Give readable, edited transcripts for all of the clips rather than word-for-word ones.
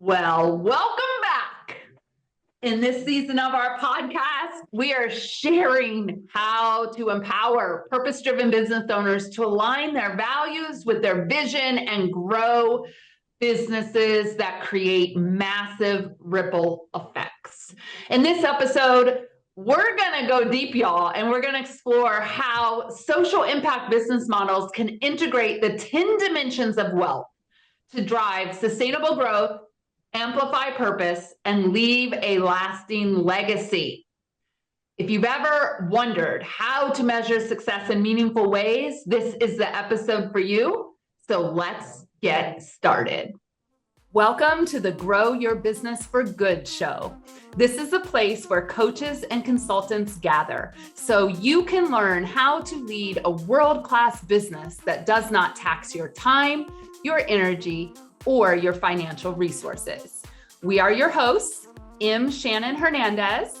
Well, welcome back. In this season of our podcast, we are sharing how to empower purpose-driven business owners to align their values with their vision and grow businesses that create massive ripple effects. In this episode, we're going to go deep, y'all, and we're going to explore how social impact business models can integrate the 10 dimensions of wealth to drive sustainable growth, amplify purpose, and leave a lasting legacy. If you've ever wondered how to measure success in meaningful ways, this is the episode for you. So let's get started. Welcome to the Grow Your Business for Good show. This is a place where coaches and consultants gather so you can learn how to lead a world-class business that does not tax your time, your energy, or your financial resources. We are your hosts, Shannon Hernandez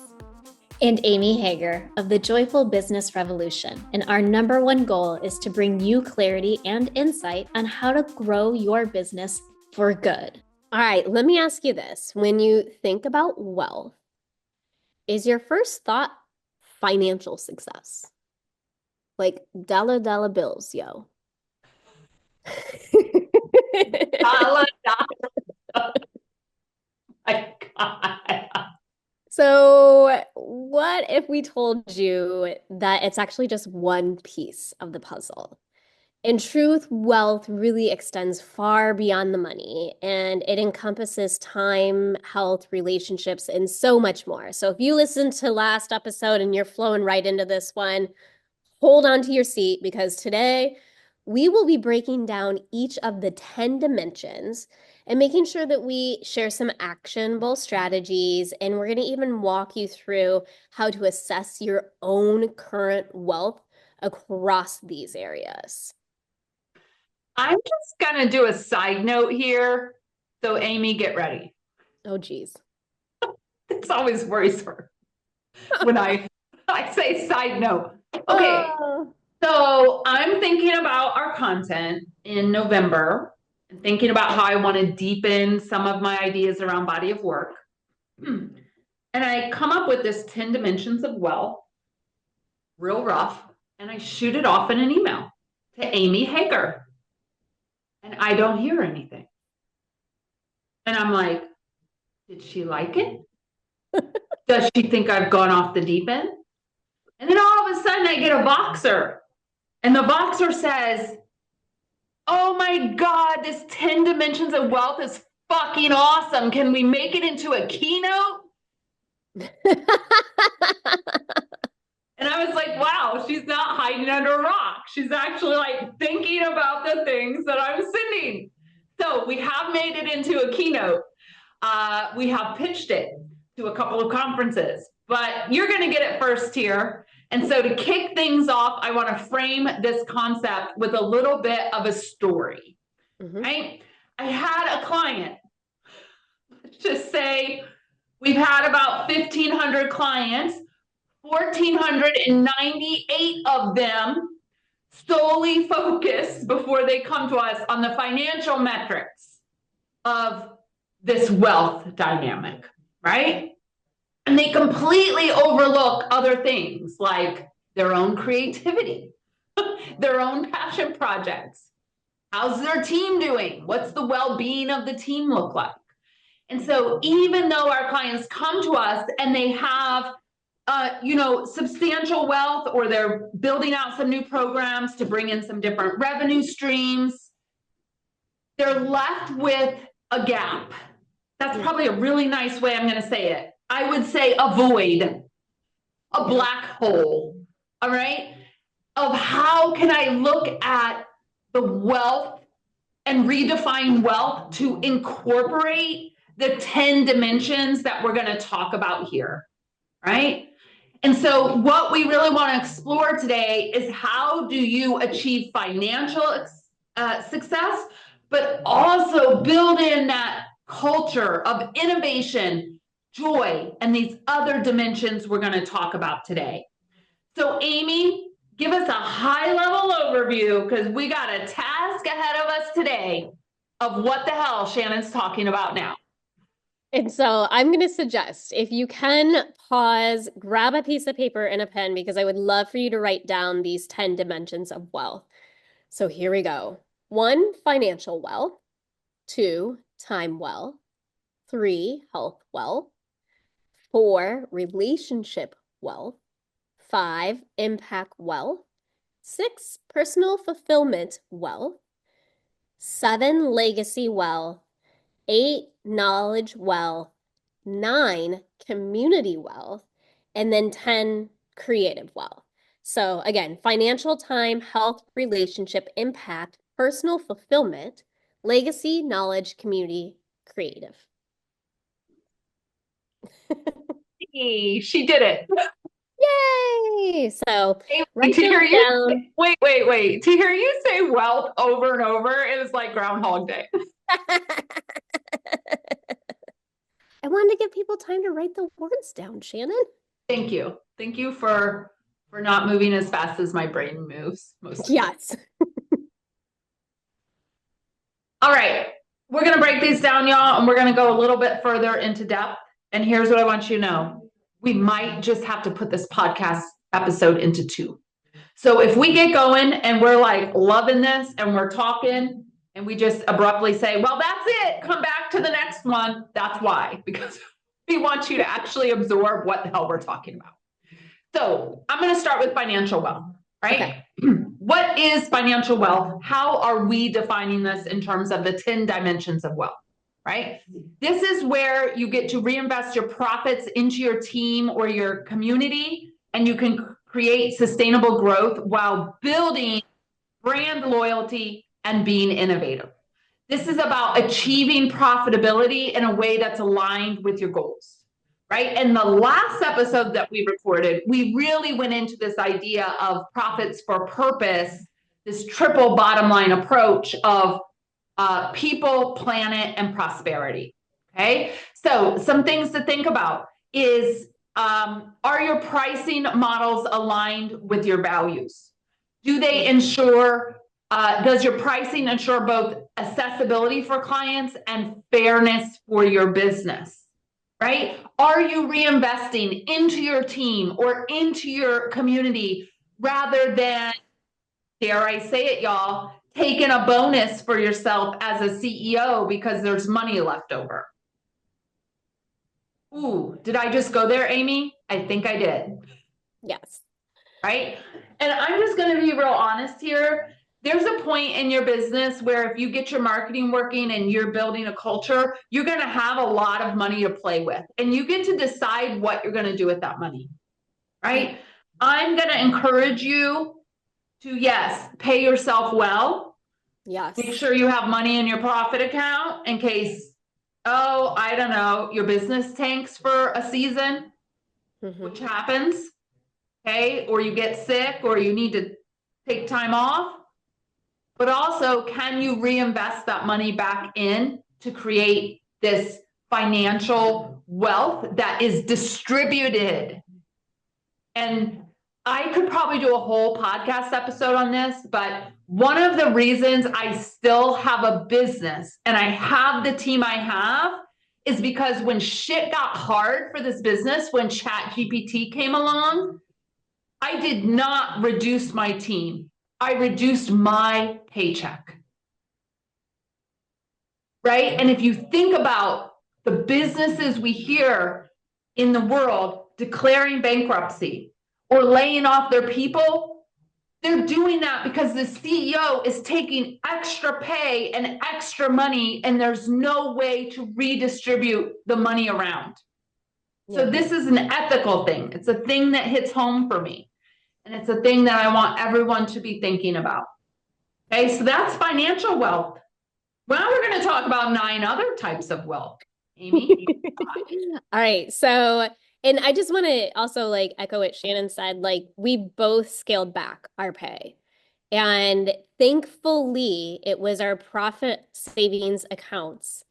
and Amy Hager of the Joyful Business Revolution. And our number one goal is to bring you clarity and insight on how to grow your business for good. All right, let me ask you this. When you think about wealth, is your first thought financial success? Like dollar bills, yo. Dollar. My God. So what if we told you that it's actually just one piece of the puzzle? In truth, wealth really extends far beyond the money, and it encompasses time, health, relationships, and so much more. So if you listened to last episode and you're flowing right into this one, hold on to your seat, because today we will be breaking down each of the 10 dimensions and making sure that we share some actionable strategies. And we're going to even walk you through how to assess your own current wealth across these areas. I'm just going to do a side note here. So Amy, get ready. Oh, geez. It's always worries her when I say side note. Okay. So I'm thinking about our content in November and thinking about how I want to deepen some of my ideas around body of work. And I come up with this 10 dimensions of wealth, real rough, and I shoot it off in an email to Amy Hager. And I don't hear anything. And I'm like, did she like it? Does she think I've gone off the deep end? And then all of a sudden I get a Voxer. And the Voxer says, oh my God, this 10 dimensions of wealth is fucking awesome. Can we make it into a keynote? And I was like, wow, she's not hiding under a rock. She's actually like thinking about the things that I'm sending. So we have made it into a keynote. We have pitched it to a couple of conferences, but you're going to get it first here. And so to kick things off, I want to frame this concept with a little bit of a story, right? I had a client, let's just say we've had about 1,500 clients, 1,498 of them solely focus before they come to us on the financial metrics of this wealth dynamic, right? And they completely overlook other things like their own creativity, their own passion projects. How's their team doing? What's the well-being of the team look like? And so even though our clients come to us and they have substantial wealth, or they're building out some new programs to bring in some different revenue streams, they're left with a gap. That's probably a really nice way I'm going to say it. I would say a void, a black hole, all right, of how can I look at the wealth and redefine wealth to incorporate the 10 dimensions that we're going to talk about here, right? And so what we really want to explore today is how do you achieve financial success, but also build in that culture of innovation, joy, and these other dimensions we're going to talk about today. So Amy, give us a high-level overview, because we got a task ahead of us today of what the hell Shannon's talking about now. And so I'm going to suggest if you can pause, grab a piece of paper and a pen, because I would love for you to write down these 10 dimensions of wealth. So here we go. 1, financial wealth. 2, time wealth. 3, health wealth. 4, relationship wealth. 5, impact wealth. 6, personal fulfillment wealth. 7, legacy wealth. 8, knowledge wealth. 9, community wealth. And then 10, creative wealth. So again, financial, time, health, relationship, impact, personal fulfillment, legacy, knowledge, community, creative. Hey, she did it. Yay! So Wait, write to hear those you, down. wait. To hear you say wealth over and over, it was like Groundhog Day. I wanted to give people time to write the words down, Shannon. Thank you. Thank you for not moving as fast as my brain moves most of the time. Yes. All right. We're going to break these down, y'all, and we're going to go a little bit further into depth. And here's what I want you to know. We might just have to put this podcast episode into 2. So if we get going and we're like loving this and we're talking and we just abruptly say, well, that's it, come back to the next one, that's why, because we want you to actually absorb what the hell we're talking about. So I'm going to start with financial wealth, right? Okay. What is financial wealth? How are we defining this in terms of the 10 dimensions of wealth, right? This is where you get to reinvest your profits into your team or your community, and you can create sustainable growth while building brand loyalty and being innovative. This is about achieving profitability in a way that's aligned with your goals, right? And the last episode that we recorded, we really went into this idea of profits for purpose, this triple bottom line approach of people, planet, and prosperity. Okay. So some things to think about is, are your pricing models aligned with your values? Do they ensure, does your pricing ensure both accessibility for clients and fairness for your business? Right? Are you reinvesting into your team or into your community rather than, dare I say it, y'all, taking a bonus for yourself as a CEO because there's money left over? Ooh, did I just go there, Amy? I think I did. Yes. Right? And I'm just going to be real honest here. There's a point in your business where if you get your marketing working and you're building a culture, you're going to have a lot of money to play with. And you get to decide what you're going to do with that money. Right? I'm going to encourage you to, yes, pay yourself well. Yes. Make sure you have money in your profit account in case, oh, I don't know, your business tanks for a season, which happens. Okay, or you get sick or you need to take time off. But also, can you reinvest that money back in to create this financial wealth that is distributed? And I could probably do a whole podcast episode on this, but one of the reasons I still have a business and I have the team I have is because when shit got hard for this business, when ChatGPT came along, I did not reduce my team. I reduced my paycheck. Right? And if you think about the businesses we hear in the world declaring bankruptcy or laying off their people, they're doing that because the CEO is taking extra pay and extra money, and there's no way to redistribute the money around. Yeah. So this is an ethical thing. It's a thing that hits home for me. And it's a thing that I want everyone to be thinking about. Okay, so that's financial wealth. Well, we're going to talk about 9 other types of wealth. Amy? All right. So, and I just want to also like echo what Shannon said, like we both scaled back our pay. And thankfully, it was our profit savings accounts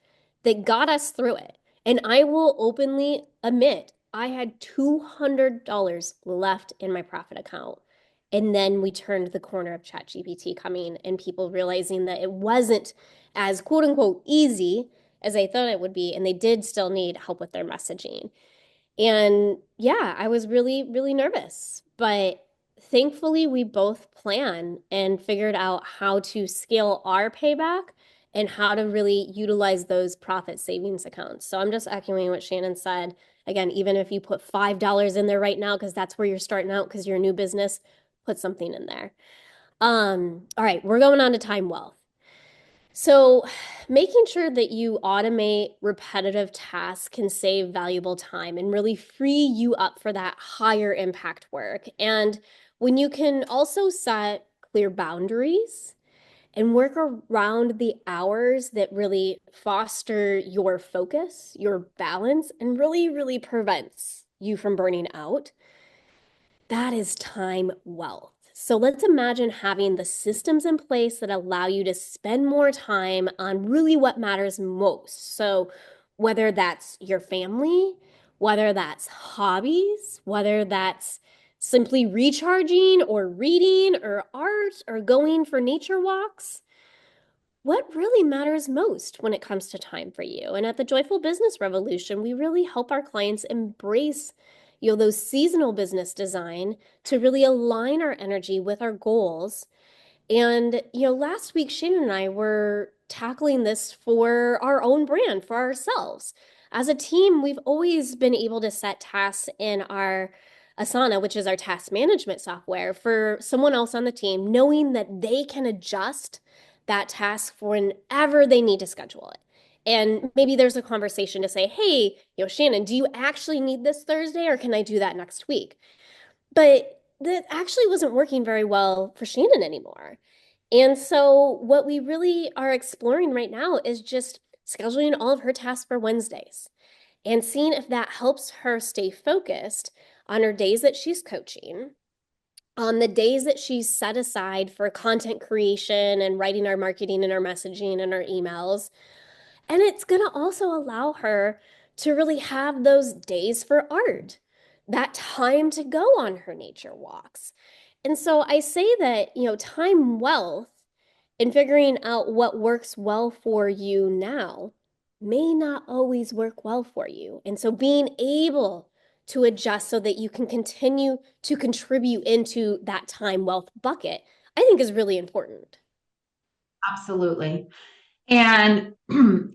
that got us through it. And I will openly admit, I had $200 left in my profit account. And then we turned the corner of ChatGPT coming and people realizing that it wasn't as quote unquote easy as I thought it would be, and they did still need help with their messaging. And yeah, I was really, really nervous. But thankfully, we both planned and figured out how to scale our payback and how to really utilize those profit savings accounts. So I'm just echoing what Shannon said. Again, even if you put $5 in there right now, because that's where you're starting out, because you're a new business, put something in there. All right, we're going on to time wealth. So, making sure that you automate repetitive tasks can save valuable time and really free you up for that higher impact work. And when you can also set clear boundaries and work around the hours that really foster your focus, your balance, and really, really prevents you from burning out, that is time wealth. So let's imagine having the systems in place that allow you to spend more time on really what matters most. So whether that's your family, whether that's hobbies, whether that's simply recharging or reading or art or going for nature walks, what really matters most when it comes to time for you? And at the Joyful Business Revolution, we really help our clients embrace, those seasonal business design to really align our energy with our goals. And, last week, Shannon and I were tackling this for our own brand, for ourselves. As a team, we've always been able to set tasks in our Asana, which is our task management software, for someone else on the team, knowing that they can adjust that task for whenever they need to schedule it. And maybe there's a conversation to say, hey, Shannon, do you actually need this Thursday, or can I do that next week? But that actually wasn't working very well for Shannon anymore. And so what we really are exploring right now is just scheduling all of her tasks for Wednesdays and seeing if that helps her stay focused on her days that she's coaching, on the days that she's set aside for content creation and writing our marketing and our messaging and our emails. And it's going to also allow her to really have those days for art, that time to go on her nature walks. And so I say that, time wealth and figuring out what works well for you now may not always work well for you. And so being able to adjust so that you can continue to contribute into that time wealth bucket, I think is really important. Absolutely. And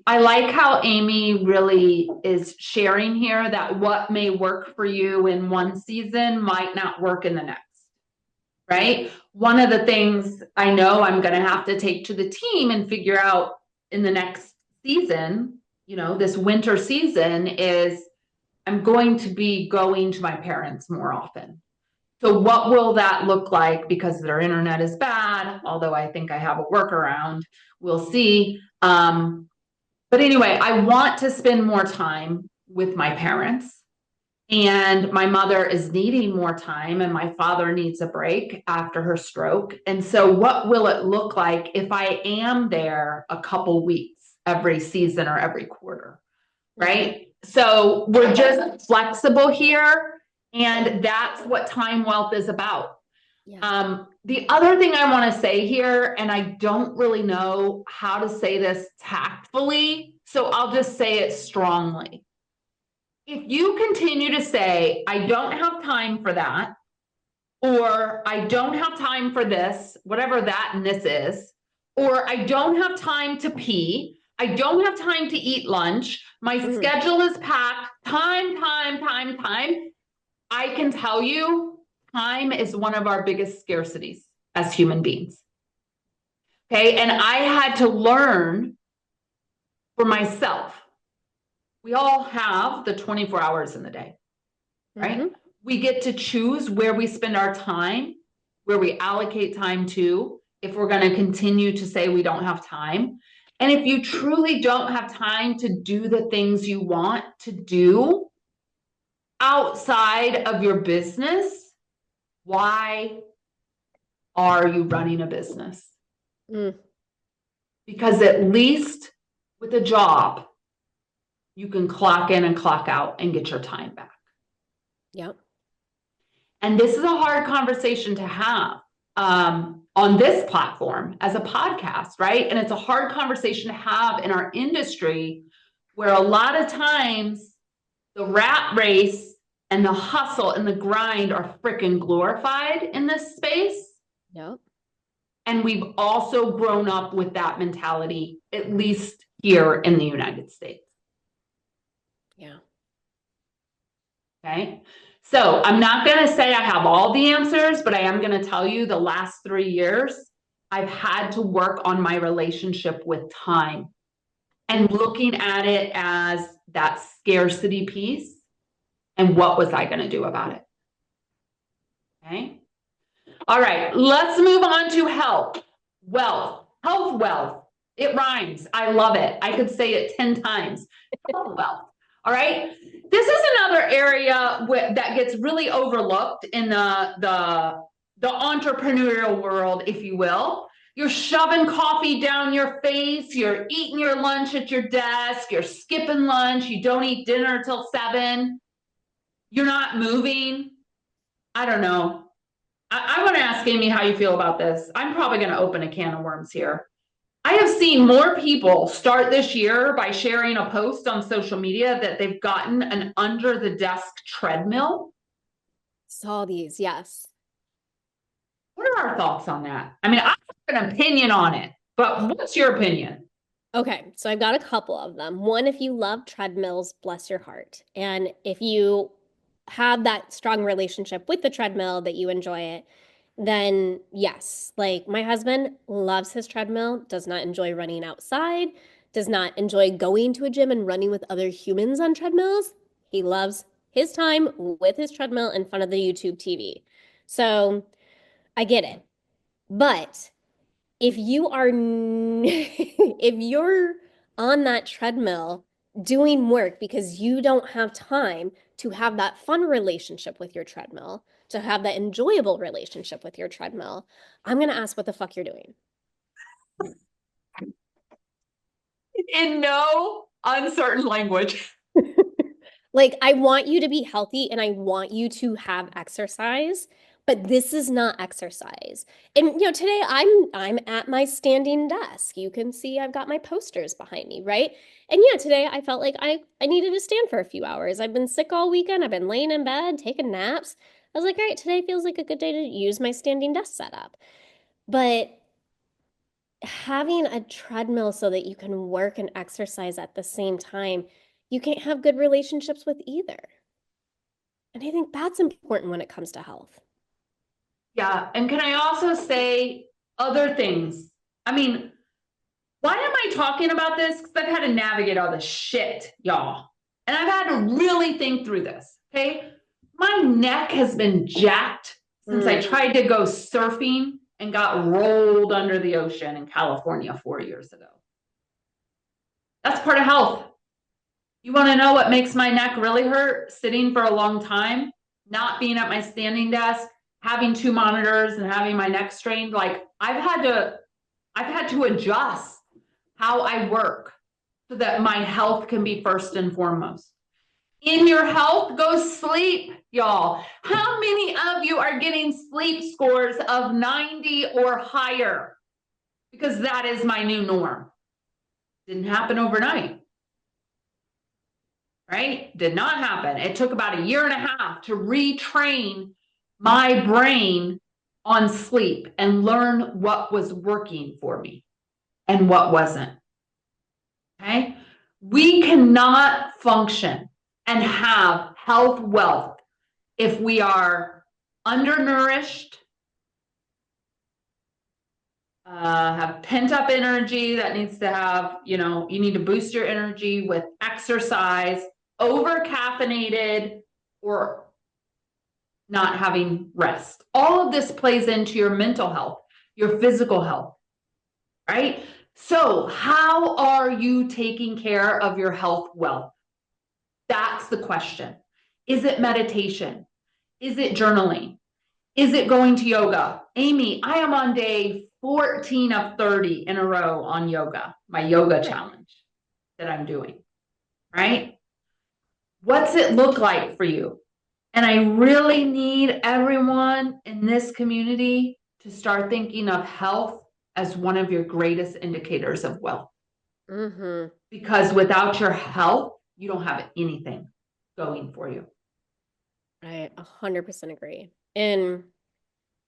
I like how Amy really is sharing here that what may work for you in one season might not work in the next, right? One of the things I know I'm going to have to take to the team and figure out in the next season, this winter season, is I'm going to be going to my parents more often. So what will that look like? Because their internet is bad, although I think I have a workaround. We'll see. But anyway, I want to spend more time with my parents. And my mother is needing more time, and my father needs a break after her stroke. And so what will it look like if I am there a couple weeks every season or every quarter, right? So we're just flexible here. And that's what time wealth is about. Yeah. The other thing I want to say here, and I don't really know how to say this tactfully, so I'll just say it strongly. If you continue to say, I don't have time for that, or I don't have time for this, whatever that and this is, or I don't have time to pee, I don't have time to eat lunch, my schedule is packed, time. I can tell you, time is one of our biggest scarcities as human beings. Okay, and I had to learn for myself. We all have the 24 hours in the day, right? Mm-hmm. We get to choose where we spend our time, where we allocate time to, if we're going to continue to say we don't have time. And if you truly don't have time to do the things you want to do outside of your business, why are you running a business? Because at least with a job, you can clock in and clock out and get your time back. Yep. And this is a hard conversation to have on this platform as a podcast, right? And it's a hard conversation to have in our industry where a lot of times the rat race and the hustle and the grind are freaking glorified in this space. Yep. And we've also grown up with that mentality, at least here in the United States. Yeah. Okay. So I'm not going to say I have all the answers, but I am going to tell you the last 3 years, I've had to work on my relationship with time and looking at it as that scarcity piece and what was I going to do about it? Okay. All right. Let's move on to health, wealth, health, wealth. It rhymes. I love it. I could say it 10 times. Health, wealth. All right. This is another area that gets really overlooked in the entrepreneurial world, if you will. You're shoving coffee down your face. You're eating your lunch at your desk. You're skipping lunch. You don't eat dinner till 7. You're not moving. I don't know. I want to ask Amy how you feel about this. I'm probably going to open a can of worms here. I have seen more people start this year by sharing a post on social media that they've gotten an under the desk treadmill. Saw these, yes. What are our thoughts on that? I mean, I have an opinion on it, but what's your opinion? Okay, so I've got a couple of them. One, if you love treadmills, bless your heart. And if you have that strong relationship with the treadmill that you enjoy it, then yes, like my husband loves his treadmill, does not enjoy running outside, does not enjoy going to a gym and running with other humans on treadmills. He loves his time with his treadmill in front of the YouTube TV. So I get it. But if you are if you're on that treadmill doing work because you don't have time to have that fun relationship with your treadmill, to have that enjoyable relationship with your treadmill, I'm going to ask what the fuck you're doing. In no uncertain language. Like, I want you to be healthy and I want you to have exercise, but this is not exercise. And today I'm at my standing desk. You can see I've got my posters behind me, right? And yeah, today I felt like I needed to stand for a few hours. I've been sick all weekend. I've been laying in bed, taking naps. I was like, all right, today feels like a good day to use my standing desk setup. But having a treadmill so that you can work and exercise at the same time, you can't have good relationships with either. And I think that's important when it comes to health. Yeah. And can I also say other things? I mean, why am I talking about this? Because I've had to navigate all this shit, y'all. And I've had to really think through this. Okay. My neck has been jacked since I tried to go surfing and got rolled under the ocean in California 4 years ago. That's part of health. You want to know what makes my neck really hurt? Sitting for a long time, not being at my standing desk, having 2 monitors and having my neck strained. Like I've had to adjust how I work so that my health can be first and foremost. In your health, go sleep, y'all. How many of you are getting sleep scores of 90 or higher? Because that is my new norm. Didn't happen overnight. Right? Did not happen. It took about 1.5 years to retrain my brain on sleep and learn what was working for me and what wasn't. Okay? We cannot function and have health wealth if we are undernourished, have pent up energy that needs to have, you need to boost your energy with exercise, over caffeinated, or not having rest. All of this plays into your mental health, your physical health, right? So how are you taking care of your health wealth? That's the question. Is it meditation? Is it journaling? Is it going to yoga? Amy, I am on day 14 of 30 in a row on yoga, my yoga challenge that I'm doing, right? What's it look like for you? And I really need everyone in this community to start thinking of health as one of your greatest indicators of wealth. Mm-hmm. Because without your health, you don't have anything going for you. I 100% agree. And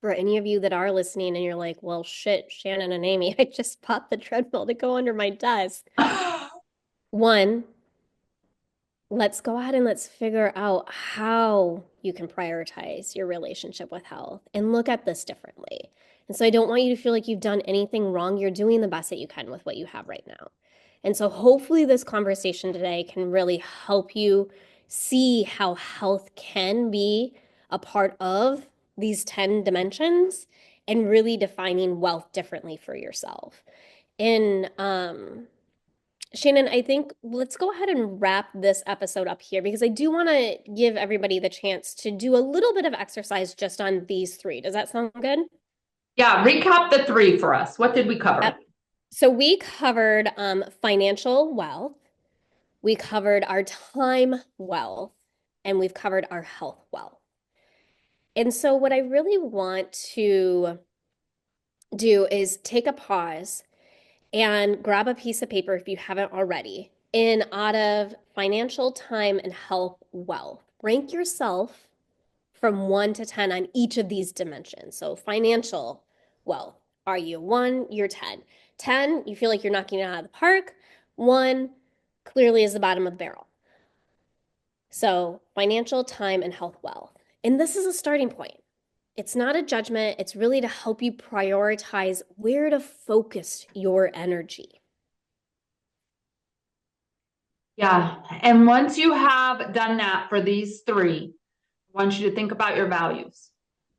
for any of you that are listening and you're like, well, shit, Shannon and Amy, I just bought the treadmill to go under my desk. One, let's go ahead and let's figure out how you can prioritize your relationship with health and look at this differently. And so I don't want you to feel like you've done anything wrong. You're doing the best that you can with what you have right now. And so hopefully this conversation today can really help you see how health can be a part of these 10 dimensions and really defining wealth differently for yourself. And Shannon, I think let's go ahead and wrap this episode up here because I do want to give everybody the chance to do a little bit of exercise just on these three. Does that sound good? Yeah, recap the 3 for us. What did we cover? Yep. So we covered financial wealth, we covered our time wealth, and we've covered our health wealth. And so what I really want to do is take a pause and grab a piece of paper if you haven't already. And out of financial, time, and health wealth, rank yourself from 1 to 10 on each of these dimensions. So financial wealth, are you 1? You're 10. 10, you feel like you're knocking it out of the park. 1 clearly is the bottom of the barrel. So financial, time, and health wealth. And this is a starting point. It's not a judgment. It's really to help you prioritize where to focus your energy. Yeah. And once you have done that for these 3, I want you to think about your values.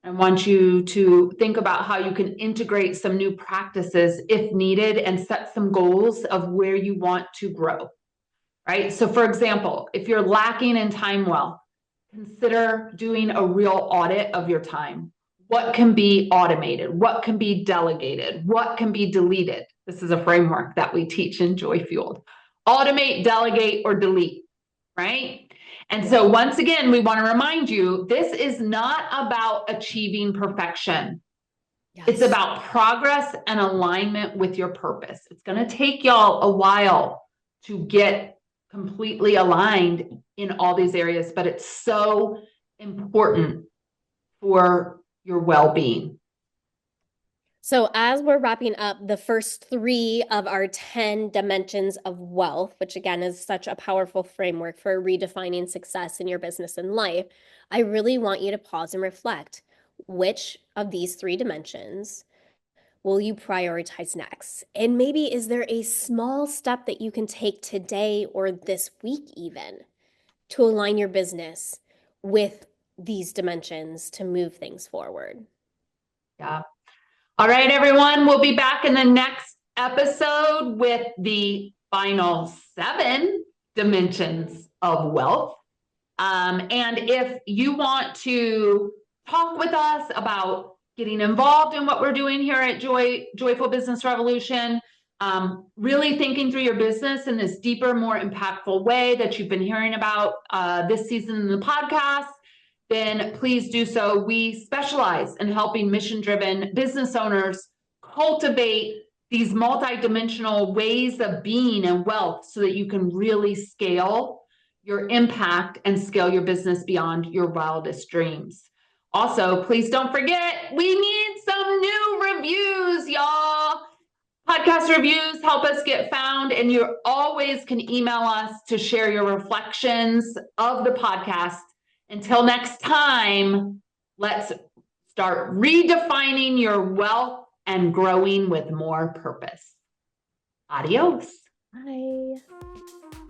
I want you to think about how you can integrate some new practices if needed and set some goals of where you want to grow, right? So for example, if you're lacking in time wealth, consider doing a real audit of your time. What can be automated? What can be delegated? What can be deleted? This is a framework that we teach in Joy Fueled. Automate, delegate, or delete, right? And so once again, we want to remind you, this is not about achieving perfection. Yes. It's about progress and alignment with your purpose. It's going to take y'all a while to get completely aligned in all these areas, but it's so important for your well-being. So as we're wrapping up the first 3 of our 10 dimensions of wealth, which again is such a powerful framework for redefining success in your business and life, I really want you to pause and reflect. Which of these 3 dimensions will you prioritize next? And maybe is there a small step that you can take today or this week even to align your business with these dimensions to move things forward? Yeah. All right, everyone. We'll be back in the next episode with the final 7 dimensions of wealth. And if you want to talk with us about getting involved in what we're doing here at Joyful Business Revolution, really thinking through your business in this deeper, more impactful way that you've been hearing about this season in the podcast, then please do so. We specialize in helping mission-driven business owners cultivate these multidimensional ways of being and wealth so that you can really scale your impact and scale your business beyond your wildest dreams. Also, please don't forget, we need some new reviews, y'all. Podcast reviews help us get found, and you always can email us to share your reflections of the podcast. Until next time, let's start redefining your wealth and growing with more purpose. Adios. Bye.